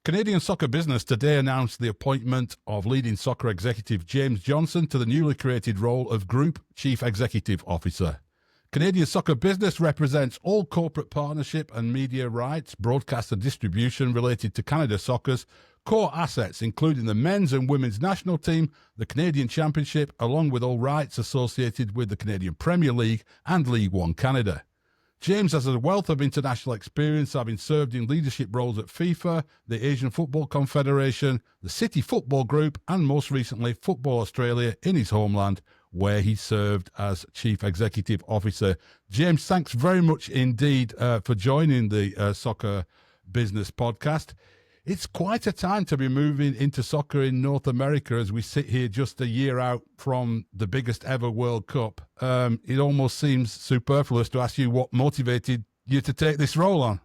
Canadian Soccer Business today announced the appointment of leading soccer executive James Johnson to the newly created role of Group Chief Executive Officer. Canadian Soccer Business represents all corporate partnership and media rights, broadcast and distribution related to Canada Soccer's core assets, including the men's and women's national team, the Canadian Championship, along with all rights associated with the Canadian Premier League and League One Canada. James has a wealth of international experience, having served in leadership roles at FIFA, the Asian Football Confederation, the City Football Group, and most recently Football Australia in his homeland, where he served as Chief Executive Officer. James, thanks very much indeed for joining the Soccer Business Podcast. It's quite a time to be moving into soccer in North America as we sit here just a year out from the biggest ever World Cup. It almost seems superfluous to ask you what motivated you to take this role on.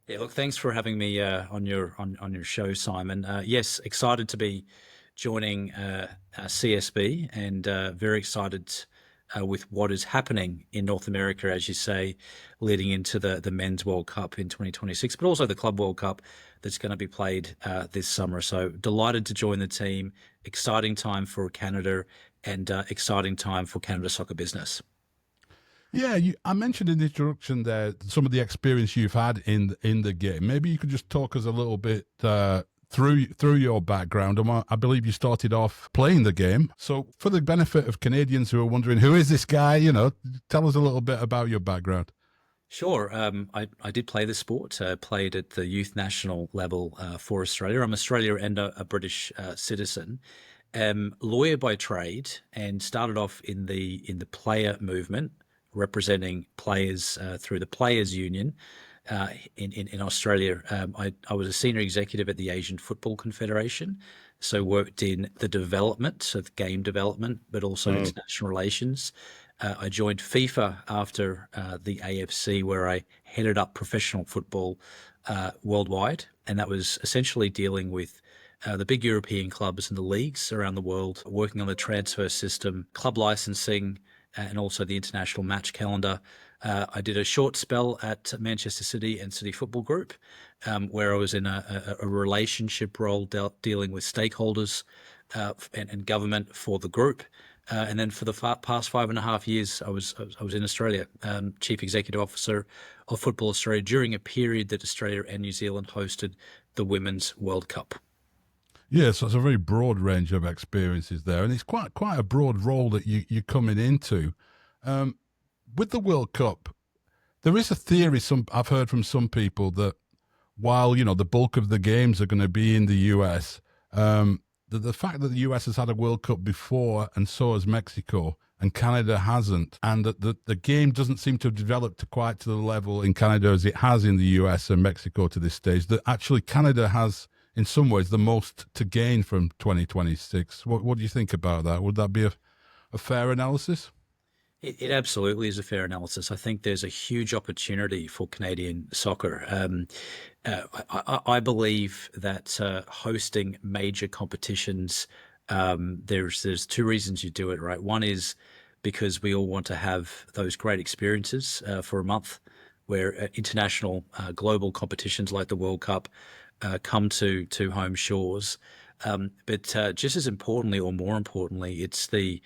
Yeah, look, thanks for having me on your show, Simon. Yes, excited to be joining CSB and very excited with what is happening in North America, as you say, leading into the Men's World Cup in 2026, but also the Club World Cup that's going to be played this summer. So delighted to join the team. Exciting time for Canada and exciting time for Canada Soccer Business. Yeah, I mentioned in the introduction there some of the experience you've had in the game. Maybe you could just talk us a little bit through your background. I believe you started off playing the game. So for the benefit of Canadians who are wondering, who is this guy? Tell us a little bit about your background. Sure. I did play the sport, played at the youth national level for Australia. I'm Australia and a British citizen. Lawyer by trade, and started off in the player movement, representing players through the Players Union in Australia. I was a senior executive at the Asian Football Confederation, so worked in the development, so the game development, but also international relations. I joined FIFA after the AFC, where I headed up professional football worldwide, and that was essentially dealing with the big European clubs and the leagues around the world, working on the transfer system, club licensing, and also the international match calendar. I did a short spell at Manchester City and City Football Group, where I was in a relationship role dealing with stakeholders and government for the group. And then for the past 5.5 years, I was in Australia, Chief Executive Officer of Football Australia during a period that Australia and New Zealand hosted the Women's World Cup. Yes, so it's a very broad range of experiences there, and it's quite a broad role that you're coming into. With the World Cup, there is a theory I've heard from some people that while the bulk of the games are going to be in the US, the fact that the US has had a World Cup before and so has Mexico and Canada hasn't, and that the game doesn't seem to have developed quite to the level in Canada as it has in the US and Mexico to this stage, that actually Canada has in some ways the most to gain from 2026. What do you think about that? Would that be a fair analysis? It absolutely is a fair analysis. I think there's a huge opportunity for Canadian soccer. I believe that hosting major competitions, there's two reasons you do it, right? One is because we all want to have those great experiences for a month where international global competitions like the World Cup come to home shores. But just as importantly, or more importantly, it's the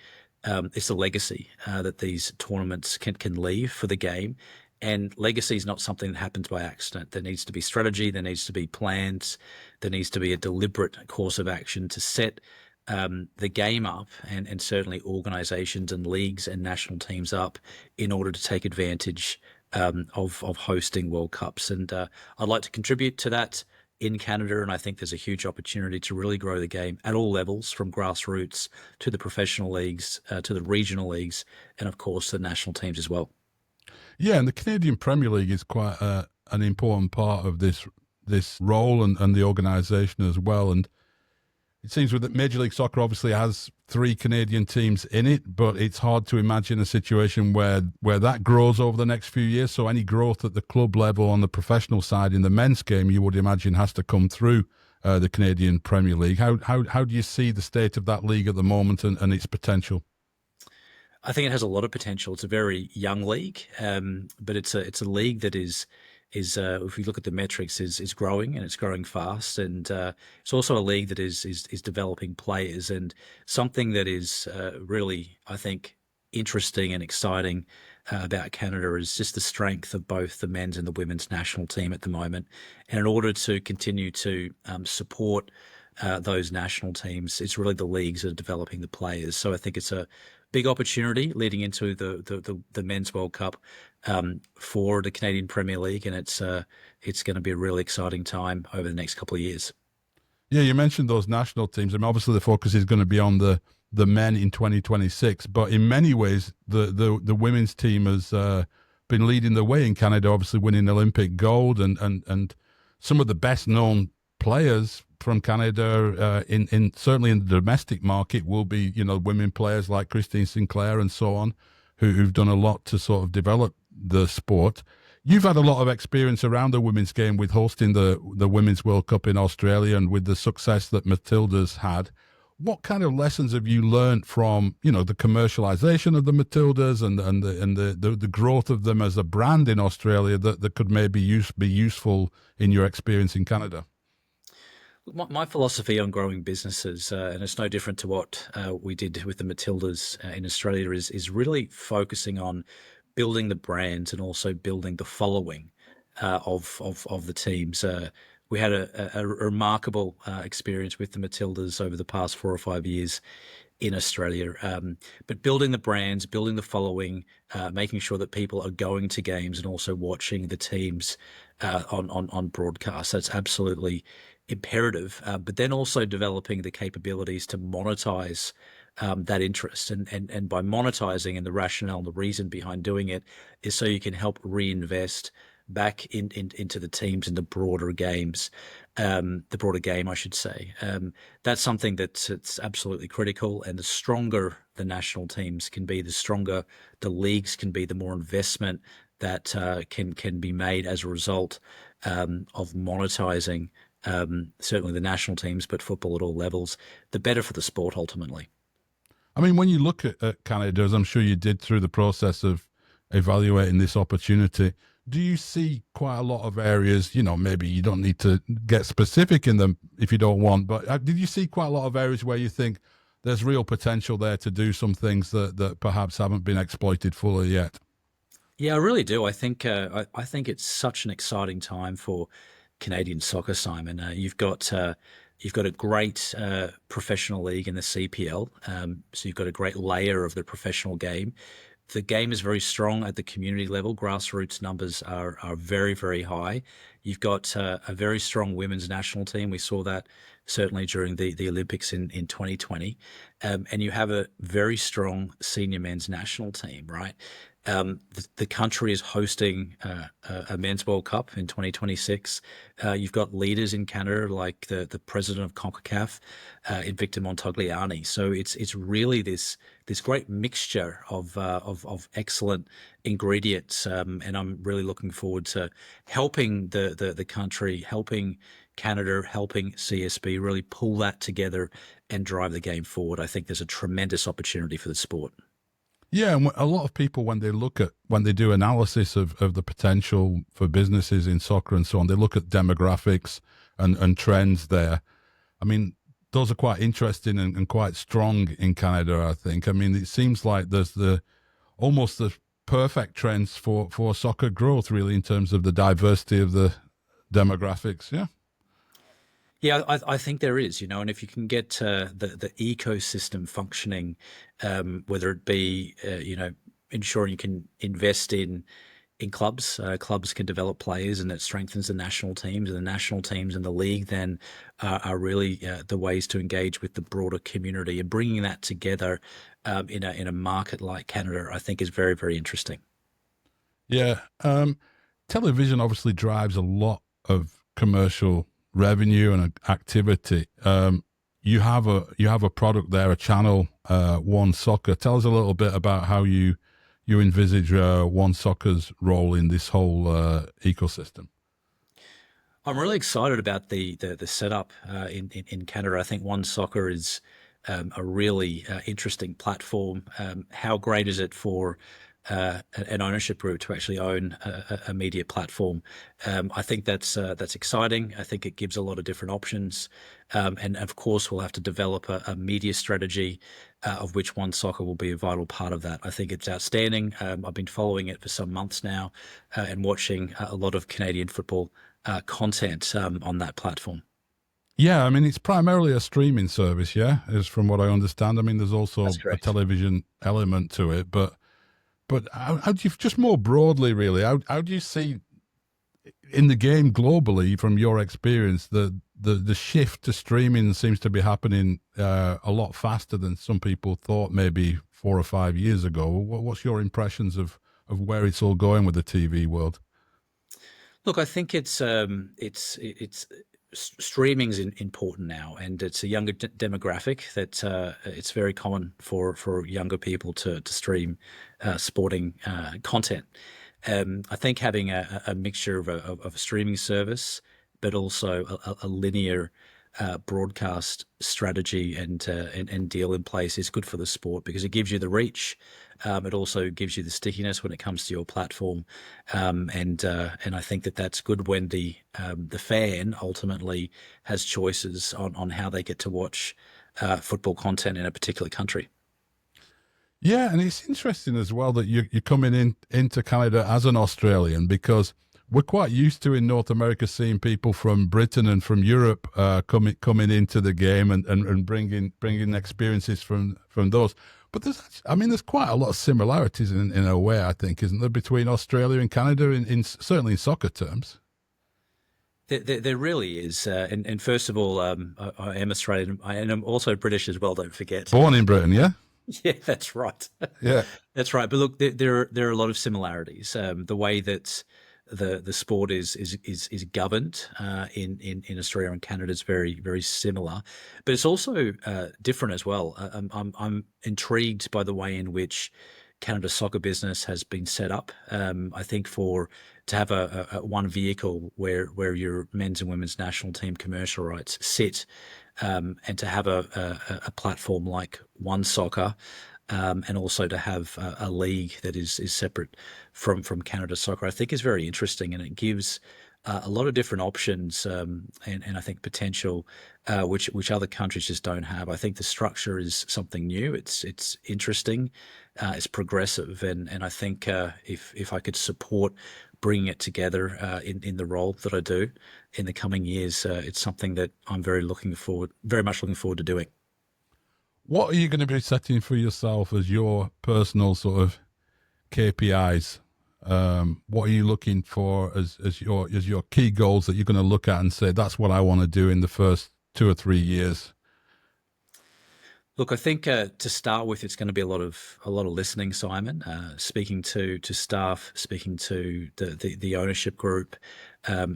legacy that these tournaments can leave for the game. And legacy is not something that happens by accident. There needs to be strategy, there needs to be plans, there needs to be a deliberate course of action to set the game up and certainly organizations and leagues and national teams up in order to take advantage of hosting World Cups. And I'd like to contribute to that in Canada, and I think there's a huge opportunity to really grow the game at all levels, from grassroots to the professional leagues, to the regional leagues, and of course the national teams as well. Yeah, and the Canadian Premier League is quite an important part of this role and the organisation as well. And it seems that Major League Soccer obviously has 3 Canadian teams in it, but it's hard to imagine a situation where that grows over the next few years. So any growth at the club level on the professional side in the men's game, you would imagine, has to come through the Canadian Premier League. How do you see the state of that league at the moment and its potential? I think it has a lot of potential. It's a very young league, but it's a league that is if we look at the metrics, is growing, and it's growing fast. And it's also a league that is developing players, and something that is really, I think, interesting and exciting about Canada is just the strength of both the men's and the women's national team at the moment. And in order to continue to support those national teams, it's really the leagues that are developing the players. So I think it's a big opportunity leading into the Men's World Cup for the Canadian Premier League, and it's going to be a really exciting time over the next couple of years. Yeah, you mentioned those national teams. I mean, obviously the focus is going to be on the men in 2026, but in many ways, the women's team has been leading the way in Canada, obviously winning Olympic gold, and some of the best known players from Canada in certainly in the domestic market will be, you know, women players like Christine Sinclair and so on, who've done a lot to sort of develop the sport. You've had a lot of experience around the women's game with hosting the Women's World Cup in Australia and with the success that Matildas had. What kind of lessons have you learned from, you know, the commercialization of the Matildas and the growth of them as a brand in Australia that could maybe be useful in your experience in Canada? My philosophy on growing businesses, and it's no different to what we did with the Matildas in Australia, is really focusing on building the brands and also building the following of the teams. We had a remarkable experience with the Matildas over the past 4 or 5 years in Australia. But building the brands, building the following, making sure that people are going to games and also watching the teams on broadcast. That's absolutely imperative. But then also developing the capabilities to monetize that interest. And by monetizing, and the rationale and the reason behind doing it is so you can help reinvest back into the teams in the broader games, the broader game, I should say. That's something it's absolutely critical. And the stronger the national teams can be, the stronger the leagues can be, the more investment that can be made as a result of monetizing certainly the national teams, but football at all levels, the better for the sport ultimately. I mean, when you look at Canada, as I'm sure you did through the process of evaluating this opportunity, do you see quite a lot of areas, you know, maybe you don't need to get specific in them if you don't want, but did you see quite a lot of areas where you think there's real potential there to do some things that perhaps haven't been exploited fully yet? Yeah, I really do. I think it's such an exciting time for Canadian soccer, Simon. You've got a great professional league in the CPL, so you've got a great layer of the professional game. The game is very strong at the community level. Grassroots numbers are very, very high. You've got a very strong women's national team. We saw that certainly during the Olympics in 2020. And you have a very strong senior men's national team, right? The country is hosting a Men's World Cup in 2026. You've got leaders in Canada like the president of CONCACAF, Invicta Montagliani. So it's really this great mixture of excellent ingredients, and I'm really looking forward to helping the country, helping Canada, helping CSB really pull that together and drive the game forward. I think there's a tremendous opportunity for the sport. Yeah, and a lot of people, when they do analysis of the potential for businesses in soccer and so on, they look at demographics and trends there. I mean, those are quite interesting and quite strong in Canada, I think. I mean, it seems like there's almost the perfect trends for soccer growth, really, in terms of the diversity of the demographics. Yeah. Yeah, I think there is, and if you can get the ecosystem functioning, whether it be, ensuring you can invest in clubs, clubs can develop players, and that strengthens the national teams, and the national teams and the league then are really the ways to engage with the broader community, and bringing that together in a market like Canada, I think is very, very interesting. Yeah. Television obviously drives a lot of commercial revenue and activity. You have a product there, a channel, One Soccer. Tell us a little bit about how you envisage One Soccer's role in this whole ecosystem. I'm really excited about the setup in Canada. I think One Soccer is a really interesting platform. How great is it for an ownership group to actually own a media platform. I think that's exciting. I think it gives a lot of different options, and of course we'll have to develop a media strategy, of which One Soccer will be a vital part of that. I think it's outstanding. I've been following it for some months now, and watching a lot of Canadian football content on that platform. Yeah, I mean, it's primarily a streaming service, yeah, is from what I understand. I mean, there's also That's a correct. television element to it, but how do you, just more broadly, really, how do you see in the game globally, from your experience, the shift to streaming seems to be happening a lot faster than some people thought maybe 4 or 5 years ago. What's your impressions of where it's all going with the TV world? Look, I think streaming is important now, and it's a younger demographic that it's very common for younger people to stream sporting content. I think having a mixture of a streaming service, but also a linear broadcast strategy and deal in place is good for the sport, because it gives you the reach. It also gives you the stickiness when it comes to your platform, and I think that's good when the fan ultimately has choices on how they get to watch football content in a particular country. Yeah, and it's interesting as well that you're coming into Canada as an Australian, because we're quite used to in North America seeing people from Britain and from Europe coming into the game and bringing experiences from those. But there's quite a lot of similarities in a way, I think, isn't there, between Australia and Canada in certainly in soccer terms. There really is, and first of all, I am Australian, and I'm also British as well. Don't forget. Born in Britain, yeah. Yeah, that's right. Yeah. That's right. But look, there are a lot of similarities. The way that the sport is governed in Australia and Canada is very similar, but it's also different as well. I'm intrigued by the way in which Canada's soccer business has been set up. I think to have a one vehicle where your men's and women's national team commercial rights sit, and to have a platform like One Soccer, and also to have a league that is separate from Canada Soccer, I think is very interesting, and it gives a lot of different options, and I think potential, which other countries just don't have. I think the structure is something new. It's interesting, it's progressive, and I think if I could support bringing it together in the role that I do in the coming years, it's something that I'm very much looking forward to doing. What are you going to be setting for yourself as your personal sort of KPIs? What are you looking for as your key goals that you're going to look at and say, that's what I want to do in the first 2 or 3 years? Look, I think to start with, it's going to be a lot of listening, Simon. Speaking to staff, speaking to the ownership group,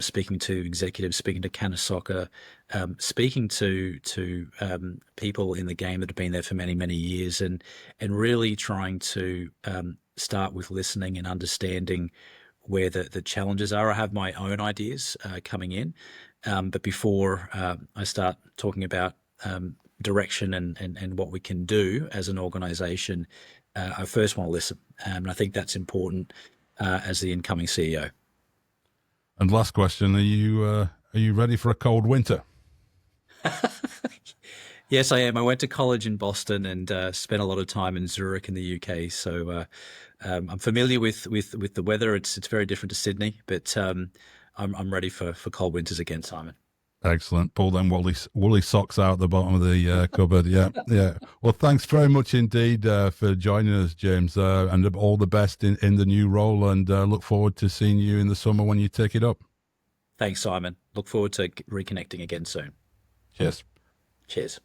speaking to executives, speaking to Canada Soccer, speaking to people in the game that have been there for many years, and really trying to start with listening and understanding where the challenges are. I have my own ideas coming in, but before I start talking about direction and what we can do as an organization, I first want to listen. And I think that's important as the incoming CEO. And last question, are you ready for a cold winter? Yes, I am. I went to college in Boston and spent a lot of time in Zurich in the UK. So I'm familiar with the weather. It's very different to Sydney, but I'm ready for cold winters again, Simon. Excellent. Pull them woolly socks out the bottom of the cupboard. Yeah, yeah. Well, thanks very much indeed for joining us, James, and all the best in the new role, and look forward to seeing you in the summer when you take it up. Thanks, Simon. Look forward to reconnecting again soon. Cheers. Cheers.